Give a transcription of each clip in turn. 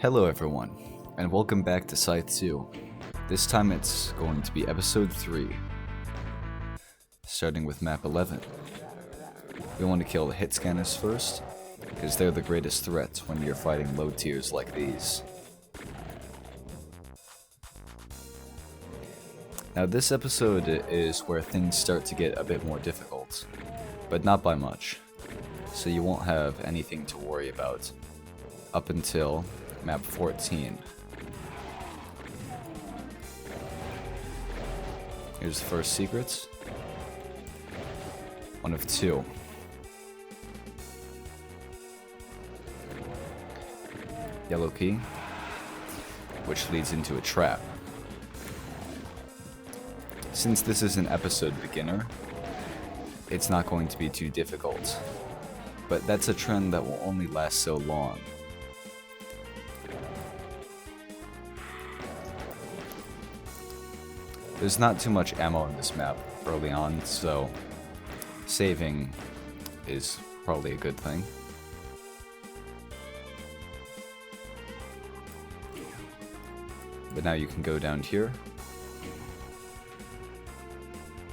Hello everyone, and welcome back to Scythe 2. This time it's going to be episode 3. Starting with map 11. We want to kill the hit scanners first, because they're the greatest threat when you're fighting low tiers like these. Now this episode is where things start to get a bit more difficult, but not by much, so you won't have anything to worry about up until map 14. Here's the first secret. One of two. Yellow key, which leads into a trap. Since this is an episode beginner, it's not going to be too difficult, but that's a trend that will only last so long. There's not too much ammo in this map early on, so saving is probably a good thing. But now you can go down here,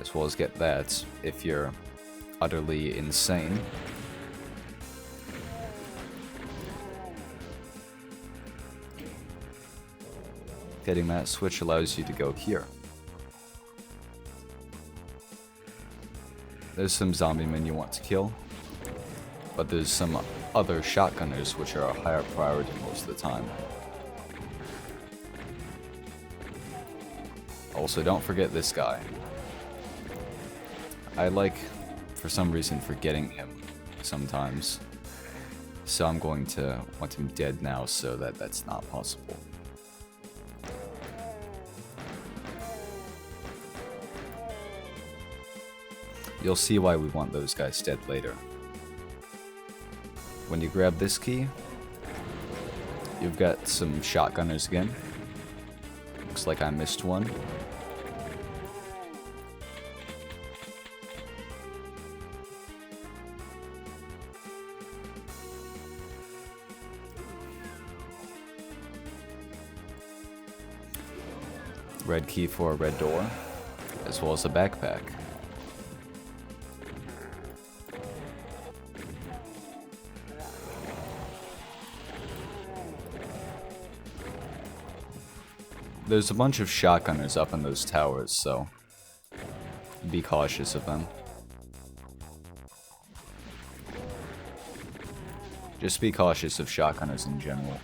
as well as get that if you're utterly insane. Getting that switch allows you to go here. There's some zombie men you want to kill, but there's some other shotgunners which are a higher priority most of the time. Also, don't forget this guy. I like, for some reason, forgetting him sometimes, so I'm going to want him dead now so that that's not possible. You'll see why we want those guys dead later. When you grab this key, you've got some shotgunners again. Looks like I missed one. Red key for a red door, as well as a backpack. There's a bunch of shotgunners up in those towers, so be cautious of them. Just be cautious of shotgunners in general.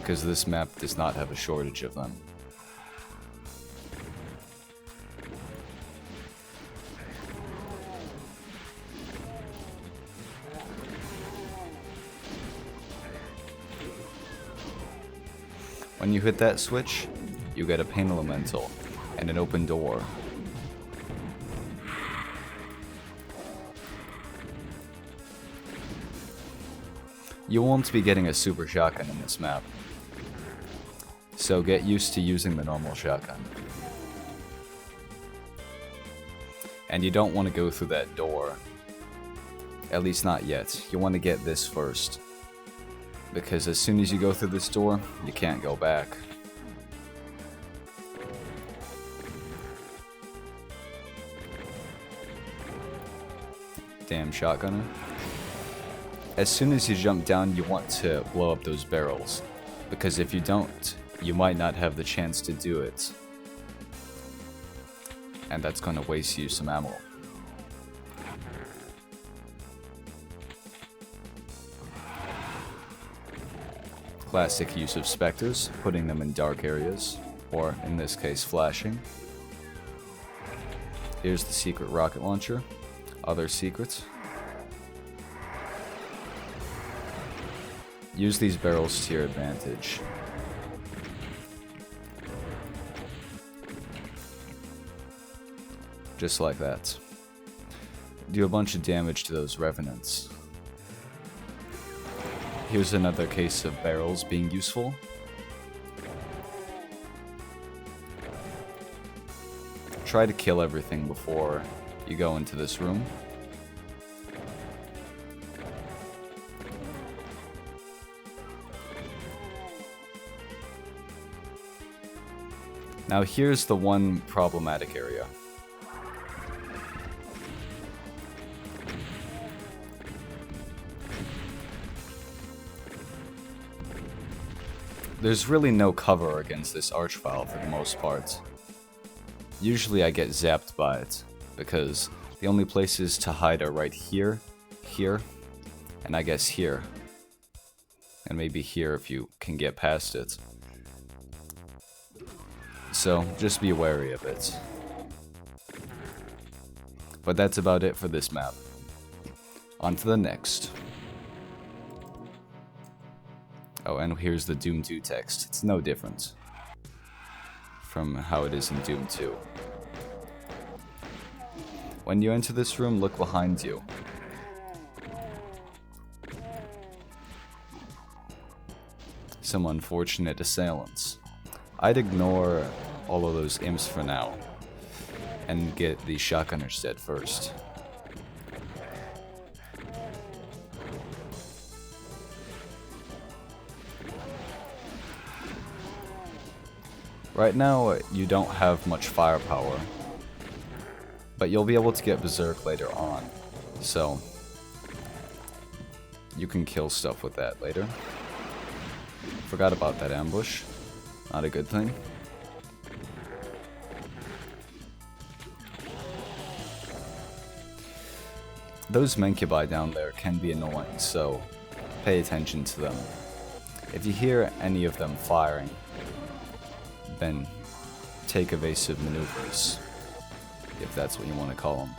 Because this map does not have a shortage of them. When you hit that switch, you get a pain elemental and an open door. You won't be getting a super shotgun in this map, so get used to using the normal shotgun. And you don't want to go through that door, at least not yet. You want to get this first. Because as soon as you go through this door, you can't go back. Damn shotgunner. As soon as you jump down, you want to blow up those barrels. Because if you don't, you might not have the chance to do it. And that's going to waste you some ammo. Classic use of specters, putting them in dark areas, or in this case flashing. Here's the secret rocket launcher. Other secrets. Use these barrels to your advantage. Just like that. Do a bunch of damage to those revenants. Here's another case of barrels being useful. Try to kill everything before you go into this room. Now here's the one problematic area. There's really no cover against this archvile for the most part. Usually I get zapped by it, because the only places to hide are right here, here, and I guess here. And maybe here if you can get past it. So, just be wary of it. But that's about it for this map. On to the next. Oh, and here's the Doom 2 text. It's no different from how it is in Doom 2. When you enter this room, look behind you. Some unfortunate assailants. I'd ignore all of those imps for now and get the shotgunners dead first. Right now, you don't have much firepower, but you'll be able to get Berserk later on, so you can kill stuff with that later. Forgot about that ambush. Not a good thing. Those Mencubi down there can be annoying, so pay attention to them. If you hear any of them firing, then take evasive maneuvers, if that's what you want to call them.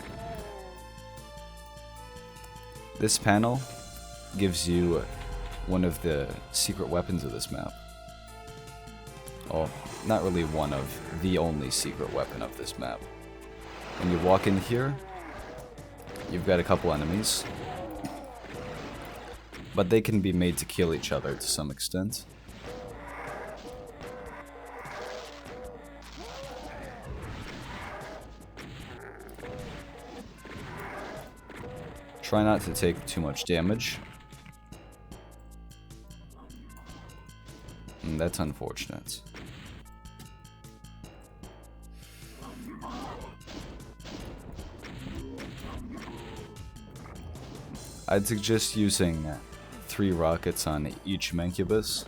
This panel gives you one of the secret weapons of this map. Well, not really one of, the only secret weapon of this map. When you walk in here, you've got a couple enemies, but they can be made to kill each other to some extent. Try not to take too much damage. And that's unfortunate. I'd suggest using 3 rockets on each Mancubus.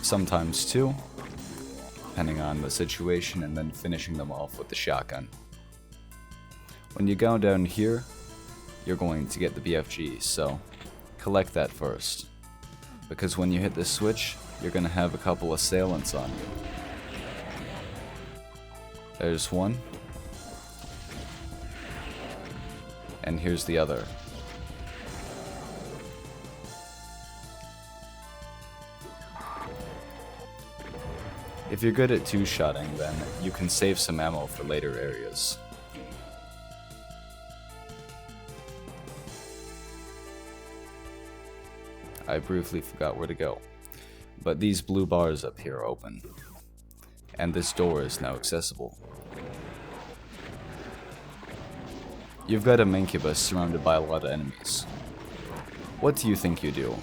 Sometimes 2, depending on the situation, and then finishing them off with the shotgun. When you go down here, you're going to get the BFG, so collect that first. Because when you hit this switch, you're going to have a couple assailants on you. There's one. And here's the other. If you're good at 2-shotting, then you can save some ammo for later areas. I briefly forgot where to go. But these blue bars up here are open. And this door is now accessible. You've got a Mancubus surrounded by a lot of enemies. What do you think you do?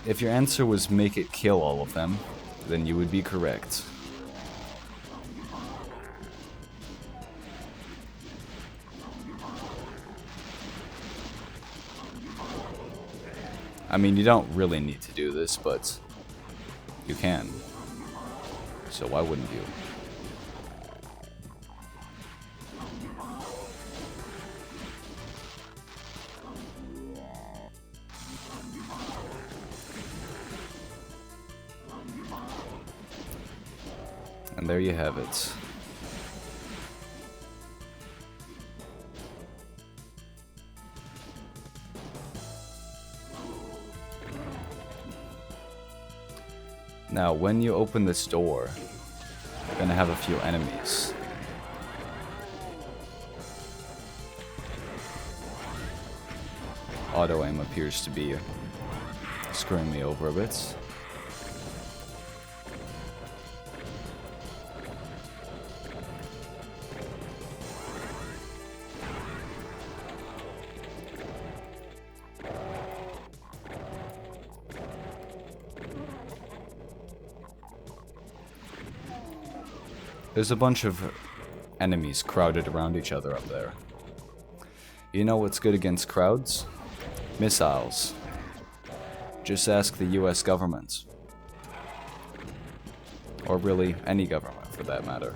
If your answer was make it kill all of them, then you would be correct. I mean, you don't really need to do this, but you can. So why wouldn't you? And there you have it. Now, when you open this door, you're gonna have a few enemies. Auto aim appears to be screwing me over a bit. There's a bunch of enemies crowded around each other up there. You know what's good against crowds? Missiles. Just ask the US government. Or really, any government for that matter.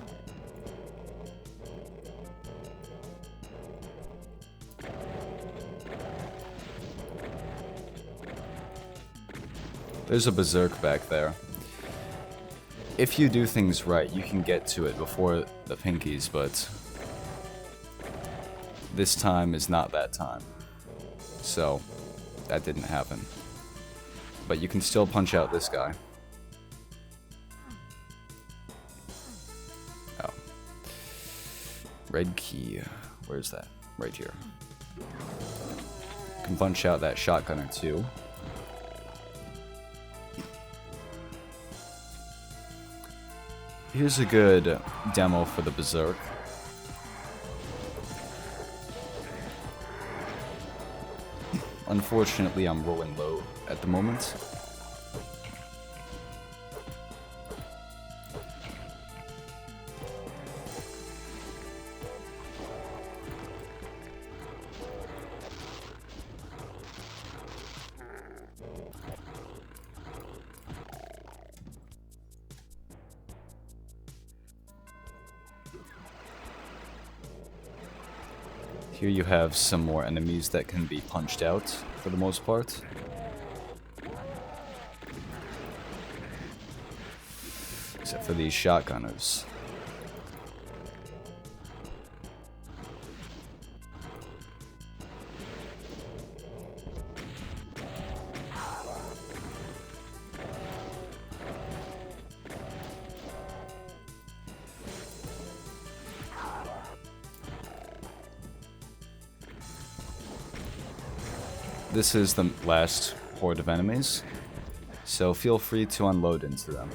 There's a berserk back there. If you do things right, you can get to it before the pinkies, but this time is not that time. So, that didn't happen. But you can still punch out this guy. Oh. Red key. Where's that? Right here. You can punch out that shotgunner too. Here's a good demo for the berserk. Unfortunately, I'm rolling low at the moment. Here you have some more enemies that can be punched out, for the most part. Except for these shotgunners. This is the last horde of enemies, so feel free to unload into them.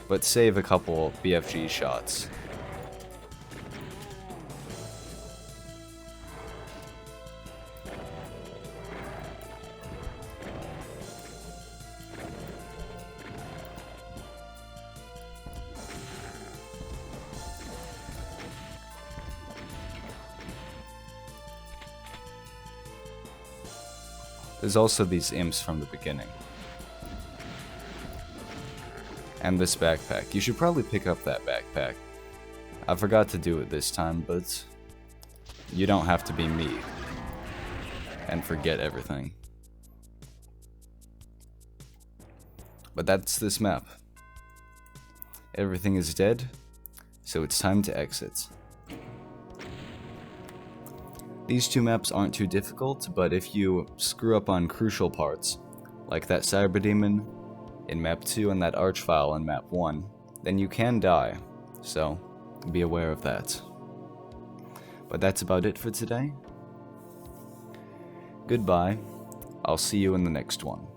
But save a couple BFG shots. There's also these imps from the beginning. And this backpack. You should probably pick up that backpack. I forgot to do it this time, but you don't have to be me and forget everything. But that's this map. Everything is dead, so it's time to exit. These two maps aren't too difficult, but if you screw up on crucial parts, like that Cyber Demon in map 2 and that Archvile in map 1, then you can die, so be aware of that. But that's about it for today. Goodbye, I'll see you in the next one.